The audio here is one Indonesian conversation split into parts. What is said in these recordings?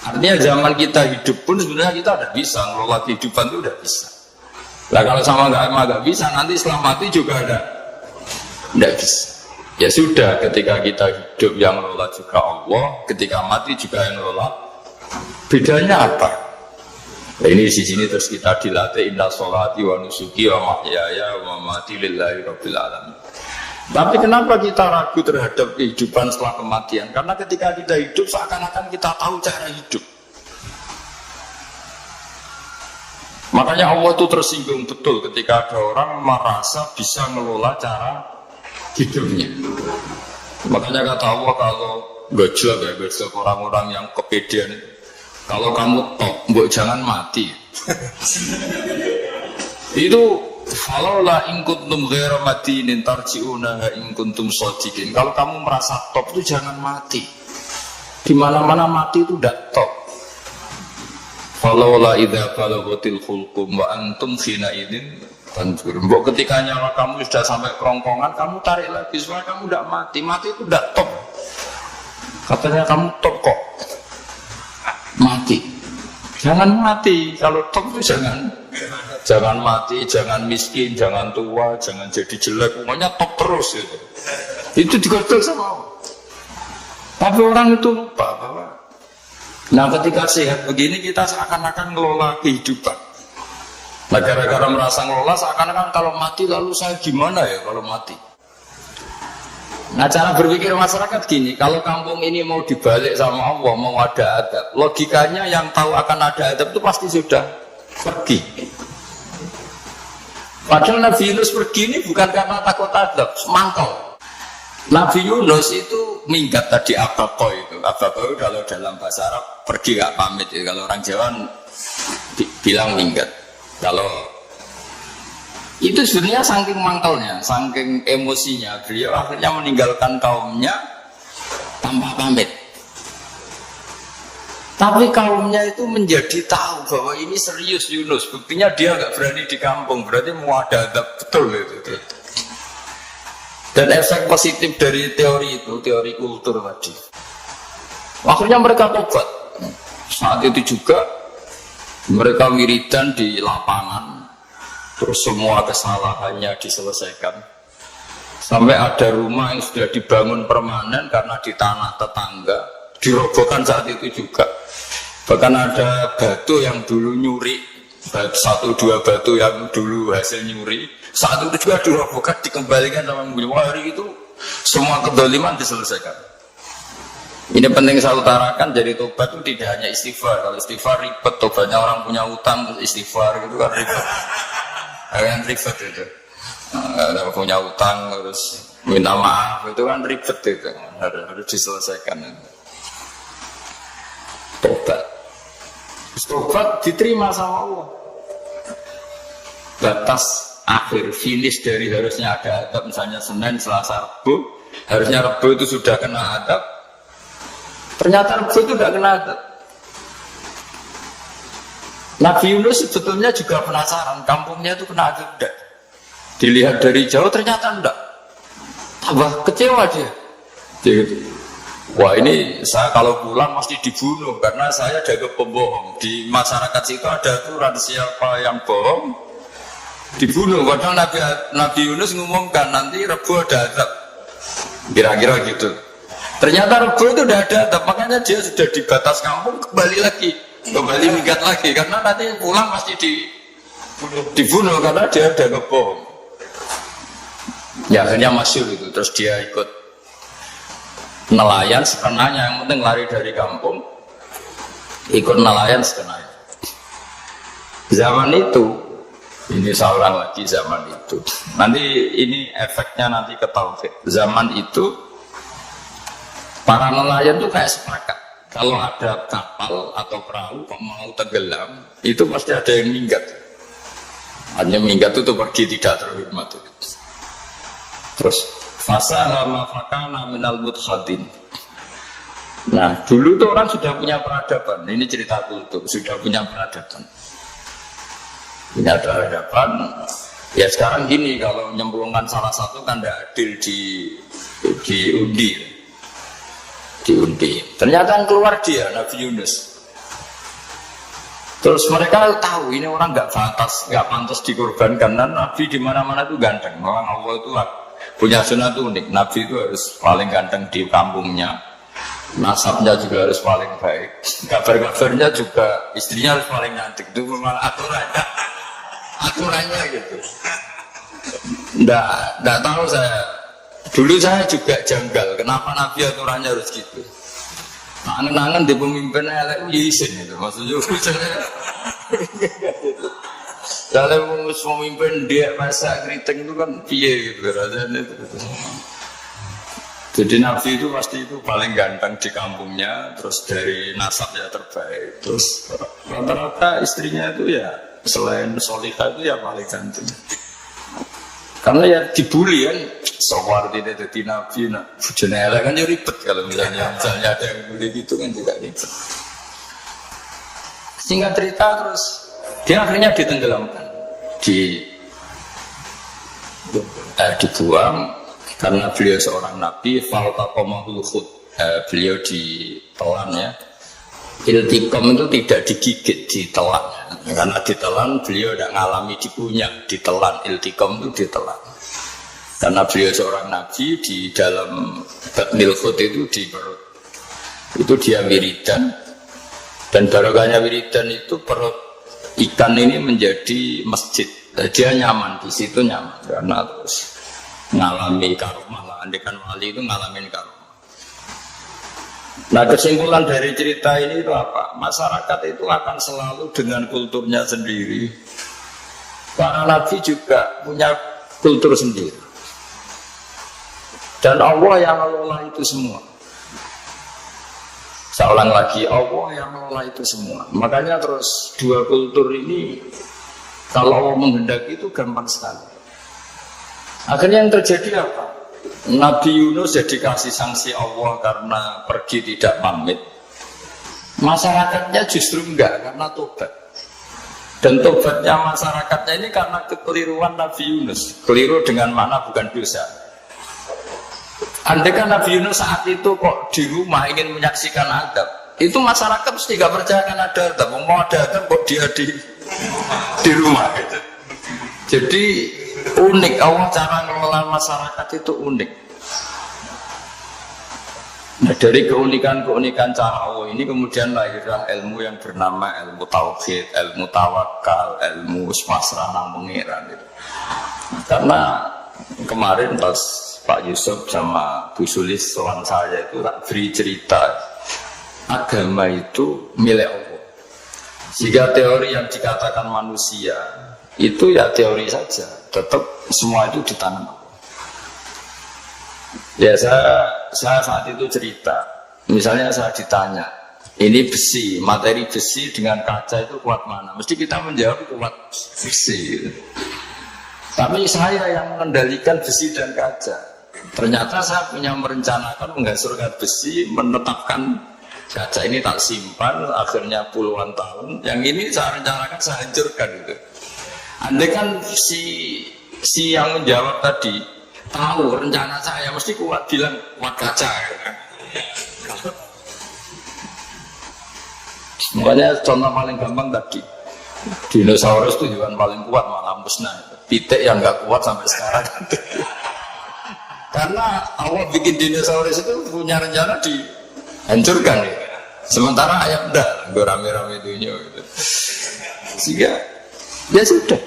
Artinya zaman kita hidup pun sebenarnya kita udah bisa ngelola kehidupan itu udah bisa. Nah kalau sama nggak bisa, nanti setelah mati juga ada nggak bisa. Ya sudah, ketika kita hidup yang ngelola juga Allah, ketika mati juga yang ngelola. Bedanya apa? Nah, ini di sini terus kita dilatih inna sholati wa nusuki wa mahyaya wa mamati lillahi rabbil alamin. Tapi kenapa kita ragu terhadap kehidupan setelah kematian? Karena ketika kita hidup seakan-akan kita tahu cara hidup. Makanya Allah itu tersinggung betul ketika ada orang merasa bisa ngelola cara hidupnya. Makanya kata Allah, kalau gojlok ya, gojlok orang-orang yang kepedean, kalau kamu top, mbok jangan mati. Itu falaula in kuntum ghairu madinin tarji'una in kuntum shadiqin. Kalau kamu merasa top itu jangan mati. Di mana-mana mati itu udah top. Falaula idza balaghatil khulqum wa antum khina idzin tanzur. Mbok ketika nyawa kamu sudah sampai kerongkongan, kamu tarik lagi supaya kamu tidak mati. Mati itu udah top. Katanya kamu top kok. Mati. Jangan mati. Kalau top itu jangan mati, jangan miskin, jangan tua, jangan jadi jelek, pokoknya top terus gitu. Itu digodol sama Allah. Tapi orang itu lupa bahwa nah ketika sehat begini kita seakan-akan ngelola kehidupan. Nah gara-gara merasa ngelola seakan-akan kalau mati lalu saya gimana ya kalau mati. Nah cara berpikir masyarakat gini, kalau kampung ini mau dibalik sama Allah, mau ada adab, logikanya yang tahu akan ada adab itu pasti sudah pergi. Padahal Nabi Yunus pergi ini bukan karena takut adab, mangkal. Nabi Yunus itu minggat tadi abako itu. Abako kalau dalam bahasa Arab pergi gak pamit ya. Kalau orang Jawa bilang minggat. Kalau itu sebenarnya saking mangkalnya, saking emosinya, beliau akhirnya meninggalkan kaumnya tanpa pamit. Tapi kaumnya itu menjadi tahu bahwa ini serius Yunus. Buktinya dia gak berani di kampung, berarti mau ada adab betul itu. Dan efek positif dari teori itu, teori kultur tadi. Akhirnya mereka tobat. Saat itu juga mereka wiridan di lapangan. Terus semua kesalahannya diselesaikan. Sampai ada rumah yang sudah dibangun permanen karena di tanah tetangga. Dirobohkan saat itu juga. Bahkan ada batu yang dulu nyuri, 1-2 batu yang dulu hasil nyuri, saat itu juga dirobohkan, dikembalikan sama Wah, hari itu semua kedoliman diselesaikan. Ini penting saya utarakan, jadi tobat itu tidak hanya istighfar. Kalau istighfar ribet, tobatnya orang punya utang istighfar gitu kan ribet. Yang ribet itu. Kalau punya utang terus minta maaf itu kan ribet itu, harus diselesaikan. Tobat diterima sama Allah. Batas akhir finish dari harusnya ada adab, misalnya Senin, Selasa, Rabu, harusnya Rabu itu sudah kena adab, ternyata Rabu itu tidak kena adab. Nabi Yunus sebetulnya juga penasaran, kampungnya itu kena adab tidak? Dilihat dari jauh ternyata tidak, tambah kecewa dia. Wah ini saya kalau pulang pasti dibunuh karena saya jaga pembohong. Di masyarakat situ ada aturan siapa yang bohong dibunuh. Padahal Nabi Yunus ngumumkan nanti Rebu ada adab. Kira-kira gitu. Ternyata Rebu itu udah ada adab, makanya dia sudah di batas kampung kembali minggat lagi karena nanti pulang pasti dibunuh karena dia ada ngebohong. Ya akhirnya masyhur itu, terus dia ikut nelayan sekenanya, yang penting lari dari kampung, ikut nelayan sekenanya. Zaman itu, ini saya ulang lagi zaman itu. Nanti ini efeknya nanti ke tauhid. Zaman itu para nelayan tuh kayak sepakat. Kalau ada kapal atau perahu mau tenggelam, itu pasti ada yang minggat. Hanya minggat itu pergi tidak terhormat. Terus fasaha mafakana minal mudkhadin. Nah dulu tuh orang sudah punya peradaban. Ini cerita kultur, sudah punya peradaban. Punya peradaban. Ya sekarang gini, kalau nyemplungkan salah satu kan tidak adil diundi. Ternyata yang keluar dia Nabi Yunus. Terus mereka tahu ini orang nggak pantas dikorbankan karena Nabi di mana-mana itu ganteng. Orang Allah itu punya sunnah itu unik. Nabi itu harus paling ganteng di kampungnya. Nasabnya juga harus paling baik. Kabar-kabarnya juga istrinya harus paling cantik. Itu memang aturannya gitu. Nggak tahu saya. Dulu saya juga janggal. Kenapa Nabi aturannya harus gitu? Angen-angen di pemimpin elek isin itu. Maksudnya kalau pemimpin dia masak keriting itu kan piye gitu rasanya itu. Jadi Nabi itu pasti itu paling ganteng di kampungnya, terus dari nasabnya terbaik, terus rata-rata istrinya itu ya selain solihah itu ya paling ganteng. Karena ya dibully kan, sewar tidak jadi Nabi, bujane elek kan ya ribet kalau misalnya ada yang bully gitu kan juga ribet. Singkat cerita terus dia akhirnya ditenggelamkan, dibuang. Karena beliau seorang nabi, faltaqamahul khut, beliau ditelan ya. Iltiqam itu tidak digigit, ditelan. Karena ditelan beliau tidak mengalami dikunyak, ditelan. Iltiqam itu ditelan. Karena beliau seorang nabi di dalam batnil khut itu di perut. Itu dia wiridan. Dan barokahnya wiridan itu perut ikan ini menjadi masjid. Dia nyaman di situ nyaman karena terus ngalami karomah lah, andekan wali itu ngalamin karomah. Nah kesimpulan dari cerita ini itu apa? Masyarakat itu akan selalu dengan kulturnya sendiri. Para nabi juga punya kultur sendiri. Dan Allah yang mengelola itu semua. Saya ulang lagi, Allah yang mengelola itu semua. Makanya terus dua kultur ini kalau Allah menghendaki itu gampang sekali. Akhirnya yang terjadi apa? Nabi Yunus jadi kasih sanksi Allah karena pergi tidak pamit. Masyarakatnya justru enggak karena tobat. Dan tobatnya masyarakatnya ini karena kekeliruan Nabi Yunus. Keliru dengan makna bukan dosa. Andai kan Nabi Yunus saat itu kok di rumah ingin menyaksikan adab, itu masyarakat mesti gak percaya kan ada adab. Mau ada adab kok dia di rumah gitu. Jadi unik, Allah cara mengelola masyarakat itu unik. Nah, dari keunikan cara Allah ini kemudian lahirlah ilmu yang bernama ilmu tauhid, ilmu tawakal, ilmu pasrah nang pengiran itu. Karena kemarin pas Pak Yusuf sama Bu Sulis soal saya itu tak beri cerita agama itu milik Allah. Jika teori yang dikatakan manusia itu ya teori saja, tetap semua itu di tangan Allah. Ya saya saat itu cerita, misalnya saya ditanya, ini besi, materi besi dengan kaca itu kuat mana? Mesti kita menjawab kuat besi. Tapi saya yang mengendalikan besi dan kaca. Ternyata saya punya merencanakan menghasilkan besi, menetapkan kaca ini tak simpan, akhirnya puluhan tahun. Yang ini saya rencanakan saya hancurkan gitu. Andai kan si yang menjawab tadi tahu rencana saya mesti kuat bilang kuat kaca. Makanya contoh paling gampang tadi, dinosaurus itu hewan paling kuat malah musnah. Pitik yang nggak kuat sampai sekarang. Karena Allah bikin dinosaurus itu punya rencana dihancurkan ya. Sementara ayam dah, gue rame-rame dunia gitu. Sehingga ya sudah.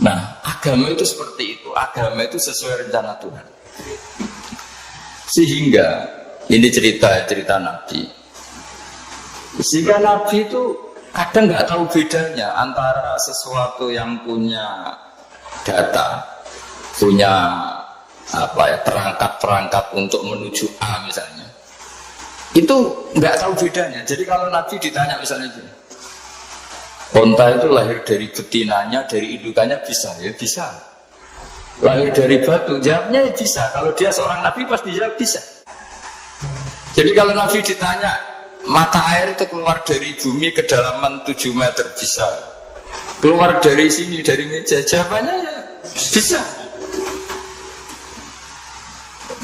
Nah, agama itu seperti itu. Agama itu sesuai rencana Tuhan. Sehingga ini cerita Nabi. Sehingga Nabi itu kadang nggak tahu bedanya antara sesuatu yang punya data, punya perangkat untuk menuju A misalnya. Itu nggak tahu bedanya. Jadi kalau Nabi ditanya misalnya gini, onta itu lahir dari betinanya, dari indukannya bisa, ya bisa. Lahir dari batu, jawabnya ya bisa. Kalau dia seorang Nabi pasti jawab bisa. Jadi kalau Nabi ditanya, mata air itu keluar dari bumi kedalaman 7 meter, bisa. Keluar dari sini, dari meja, jawabannya ya bisa.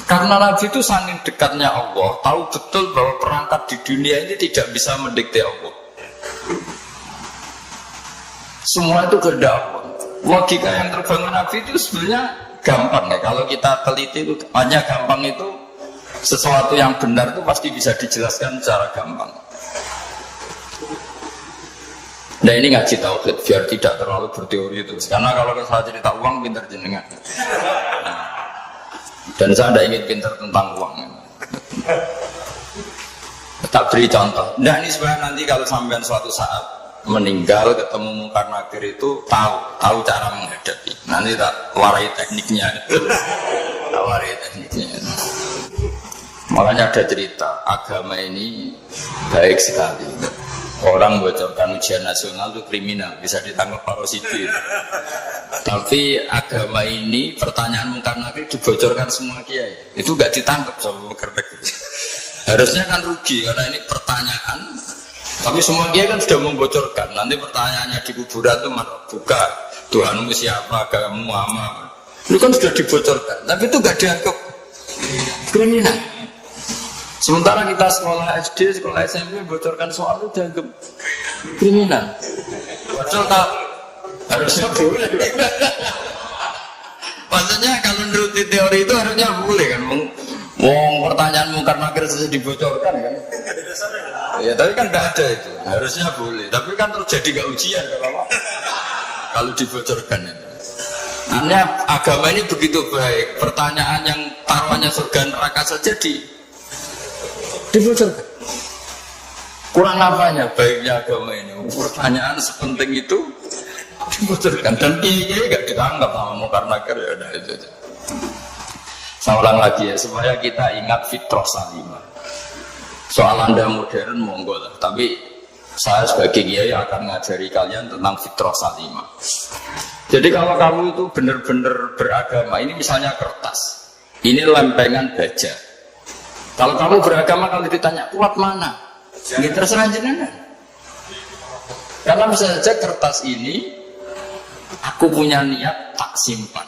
Karena Nabi itu saking dekatnya Allah, tahu betul bahwa perangkat di dunia ini tidak bisa mendikte Allah. Semua itu kehendak Allah. Logika yang terbangun Nabi itu sebenarnya gampang ya. Kalau kita teliti itu hanya gampang itu sesuatu yang benar itu pasti bisa dijelaskan secara gampang. Nah ini ngaji tauhid biar tidak terlalu berteori itu. Karena kalau saya cerita uang pinter jenengan. Dan saya tidak ingin pinter tentang uang. Tak beri contoh. Nah ini sebenarnya nanti kalau sampean suatu saat meninggal ketemu mungkar nakir itu tahu cara menghadapi. Nanti tak warai tekniknya. Tak warai tekniknya. Makanya ada cerita agama ini baik sekali. Orang bocorkan ujian nasional itu kriminal, bisa ditangkap parosidi. Tapi agama ini pertanyaan mungkar nakir dibocorkan semua kiai. Itu gak ditangkap sama mungkar nakir. Harusnya kan rugi karena ini pertanyaan. Tapi semua kiai kan sudah membocorkan. Nanti pertanyaannya di kuburan itu buka Tuhanmu siapa, agamamu apa. Itu kan sudah dibocorkan. Tapi itu gak dianggap kriminal. Sementara kita sekolah SD, sekolah SMP bocorkan soal itu dianggap kriminal. Padahal tak harusnya boleh. Maksudnya kalau menurut teori itu harusnya boleh kan. Wong pertanyaan mungkar nakir saja dibocorkan kan. Ya tapi kan tidak ada itu. Harusnya boleh. Tapi kan terjadi gak ujian kalau dibocorkan itu. Artinya agama ini begitu baik. Pertanyaan yang taruhannya surga neraka saja dibocorkan. Kurang apanya baiknya agama ini? Pertanyaan sepenting itu dibocorkan dan kiai gak ditangkap sama mungkar nakir ya udah itu aja. Saya ulang lagi ya supaya kita ingat fitrah salimah. Soal Anda modern monggo lah, tapi saya sebagai kiai akan ngajari kalian tentang fitrah salimah. Jadi kalau kamu itu benar-benar beragama, ini misalnya kertas, ini lempengan baja. Kalau kamu beragama, kalau ditanya kuat mana, ya terserah jenengan. Karena bisa saja kertas ini aku punya niat tak simpan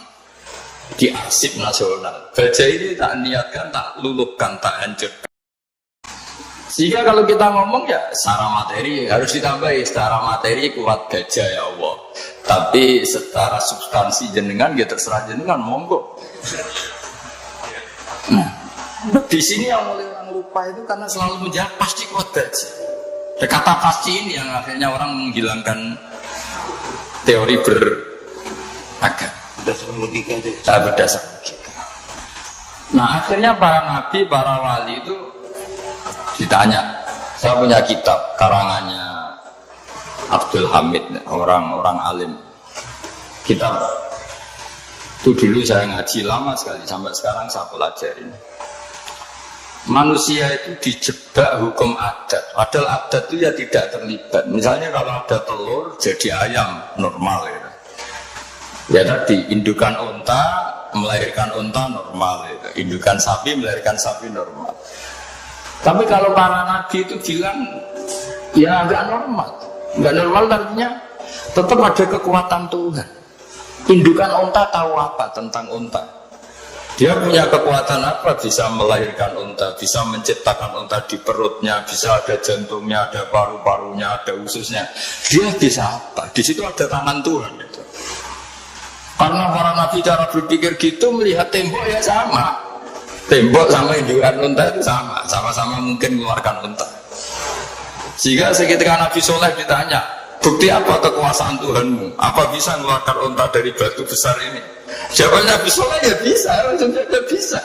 di arsip nasional. Baja ini tak niatkan, tak luluhkan, tak hancurkan. Sehingga kalau kita ngomong ya secara materi harus ditambahi, secara materi kuat gajah ya Allah. Tapi secara substansi jenengan ya terserah jenengan, monggo. Nah, di sini yang mulai orang lupa itu karena selalu menjawab pasti kuat gajah. Kata pasti ini yang akhirnya orang menghilangkan teori beragama. Berdasarkan logika itu. Berdasarkan logika. Nah akhirnya para nabi, para wali itu ditanya. Saya punya kitab karangannya Abdul Hamid, orang alim. Kitab itu dulu saya ngaji lama sekali, sampai sekarang saya pelajarin. Manusia itu dijebak hukum adat, padahal adat itu ya tidak terlibat. Misalnya kalau ada telur jadi ayam normal ya. Ya tadi indukan unta melahirkan unta normal ya. Indukan sapi melahirkan sapi normal. Tapi kalau para nabi itu bilang ya nggak normal. Nggak normal artinya tetap ada kekuatan Tuhan. Indukan unta tahu apa tentang unta? Dia punya kekuatan apa? Bisa melahirkan unta, bisa menciptakan unta di perutnya, bisa ada jantungnya, ada paru-parunya, ada ususnya. Dia bisa apa? Di situ ada tangan Tuhan itu. Karena para nabi cara berpikir gitu melihat tembok ya sama. Tembok sama indukan unta itu sama, sama-sama mungkin mengeluarkan unta. Sehingga ketika Nabi Soleh ditanya, bukti apa kekuasaan Tuhanmu? Apa bisa mengeluarkan unta dari batu besar ini? Jawabannya Nabi Soleh ya bisa, ya bisa.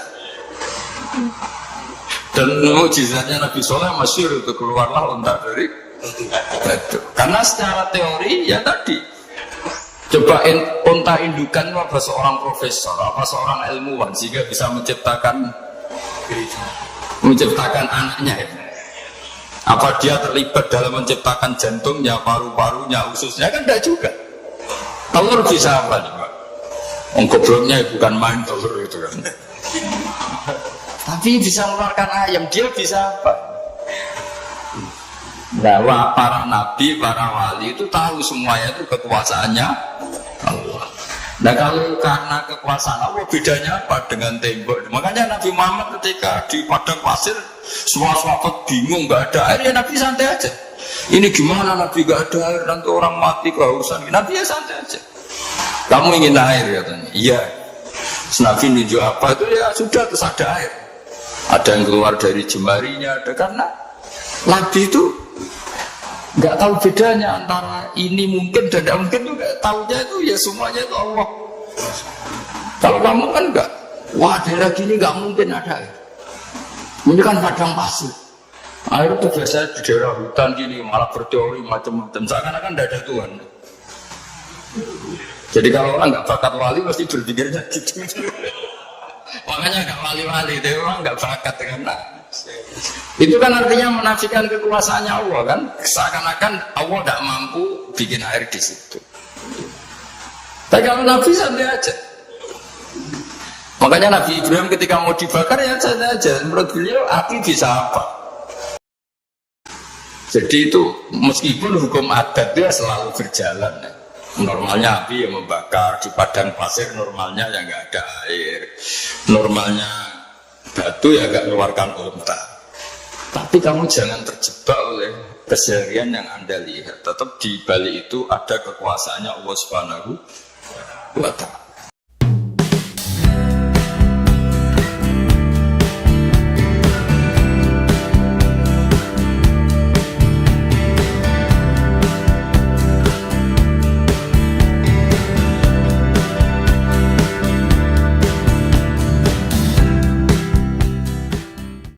Dan mukjizatnya Nabi Soleh masyhur itu keluarlah unta dari batu. Karena secara teori ya tadi, coba unta indukan apa seorang profesor, apa seorang ilmuwan sehingga bisa menciptakan anaknya ya. Apa dia terlibat dalam menciptakan jantungnya, paru-parunya, ususnya kan tidak juga. Telur bisa apa nih Pak? Gobloknya bukan main telur itu kan. Tapi bisa mengeluarkan ayam, dia bisa apa? Nah, para nabi, para wali itu tahu semuanya itu kekuasaannya Allah. Nah kalau karena kekuasaan Allah bedanya apa dengan tembok? Makanya Nabi Muhammad ketika di padang pasir semua sahabat bingung nggak ada air ya Nabi santai aja. Ini gimana Nabi gak ada air, nanti orang mati kehausan. Nabi ya santai aja. Kamu ingin air katanya. Iya. Nabi nunjuk apa itu ya sudah, terus ada air. Ada yang keluar dari jemarinya, ada, karena Nabi itu nggak tahu bedanya antara ini mungkin dan tidak mungkin, itu nggak tahunya itu ya semuanya itu Allah. Kalau kamu kan nggak, wah daerah gini nggak mungkin ada air. Ini kan padang pasir. Air itu biasanya di daerah hutan gini malah berteori macam-macam. Seakan-akan tidak ada Tuhan. Jadi kalau orang nggak bakat wali pasti berpikirnya gitu. Makanya nggak wali-wali, itu orang nggak bakat karena itu kan artinya menafikan kekuasaannya Allah kan. Seakan-akan Allah tidak mampu bikin air di situ. Tapi kalau Nabi santai aja. Makanya Nabi Ibrahim ketika mau dibakar ya santai aja. Menurut beliau api bisa apa? Jadi itu meskipun hukum adat dia selalu berjalan. Normalnya api yang membakar di padang pasir, normalnya ya nggak ada air. Normalnya batu ya nggak mengeluarkan unta. Tapi kamu jangan terjebak oleh keseharian yang Anda lihat. Tetap di balik itu ada kekuasaannya Allah Subhanahu wa Ta'ala.